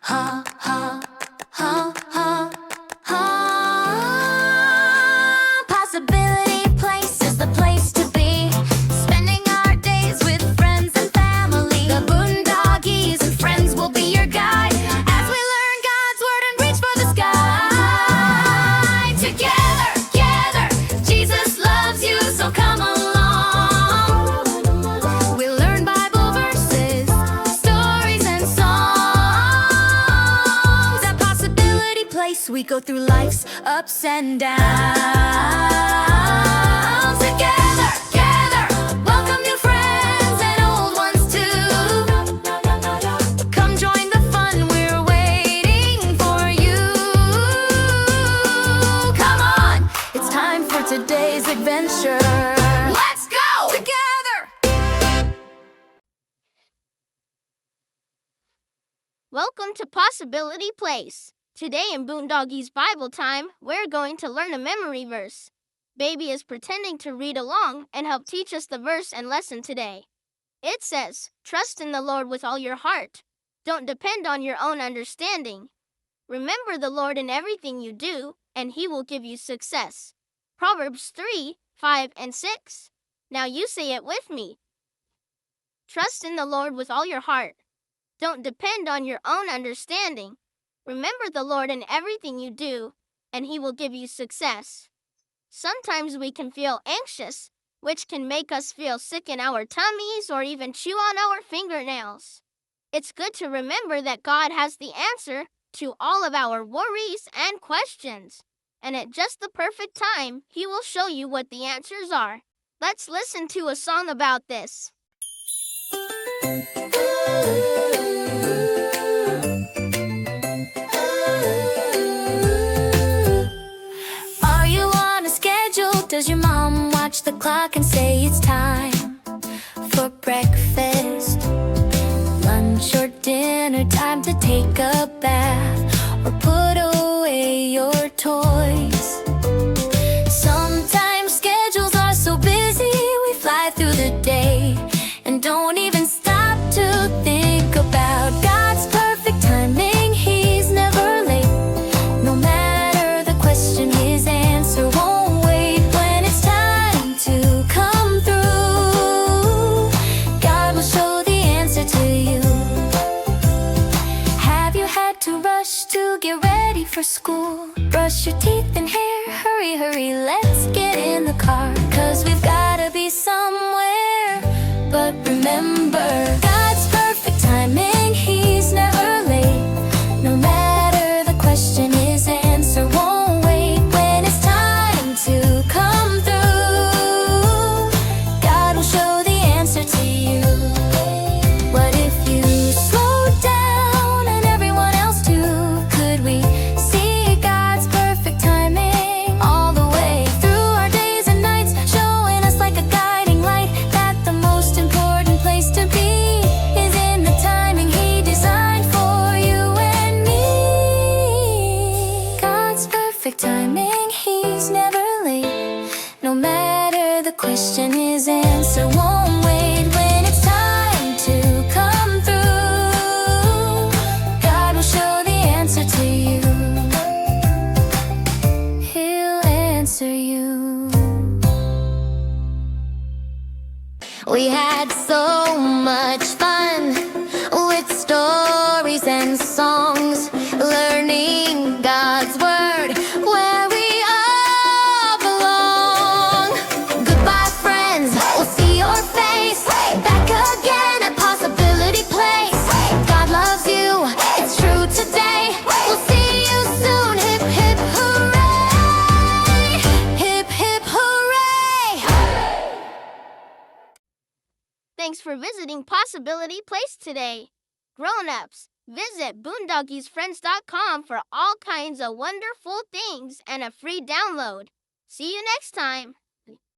ha, ha, ha, ha, ha. Possibility Place is the place to be. Spending our days with friends and family. The Boondoggies and friends will be your guide as we learn God's word and reach for the sky. Together, together, Jesus loves you, so come along. We'll learn Bible verses, stories and songs. At Possibility Place, we go through life's ups and downs. Together, together, welcome new friends and old ones too. Come join the fun, we're waiting for you. Come on, it's time for today's adventure. Let's go! Together! Welcome to Possibility Place. Today in Boondoggies Bible Time, we're going to learn a memory verse. Baby is pretending to read along and help teach us the verse and lesson today. It says, "Trust in the Lord with all your heart. Don't depend on your own understanding. Remember the Lord in everything you do, and He will give you success." Proverbs 3, 5, and 6. Now you say it with me. Trust in the Lord with all your heart. Don't depend on your own understanding. Remember the Lord in everything you do, and He will give you success. Sometimes we can feel anxious, which can make us feel sick in our tummies or even chew on our fingernails. It's good to remember that God has the answer to all of our worries and questions. And at just the perfect time, He will show you what the answers are. Let's listen to a song about this. Are you on a schedule? Does your mom watch the clock and say it's time for breakfast, lunch or dinner, time to take a bath or put away your toys? Sometimes schedules are so busy we fly through the day and don't even stop to think about God's perfect timing. He's never late. No matter the question, His answer won't wait. When it's time to come through, God will show the answer to you. Have you had to rush to get ready for school? Brush your teeth and hair, hurry, hurry, let's get in the car, 'cause we've gotta be somewhere. But remember, God's perfect timing, He's never late. No matter the question, His answer won't wait. When it's time to come through, God will show the answer to you. What if you slow down and everyone else too? Could we see God's perfect timing all the way through our days and nights, showing us like a guiding light that the most important place to be is in the timing He designed for you and me. God's perfect timing, He's never late. No matter the question, His answer won't wait. When it's time to come through, God will show the answer to you. He'll answer you. We had so much fun with stories and songs, learning God's word where we all belong. Goodbye, friends, we'll see your face back again at Possibility Place. God loves you, it's true today. We'll see you soon. Hip, hip, hooray! Hip, hip, hooray! Thanks for visiting Possibility Place today. Grown-ups, visit boondoggiesfriends.com for all kinds of wonderful things and a free download. See you next time.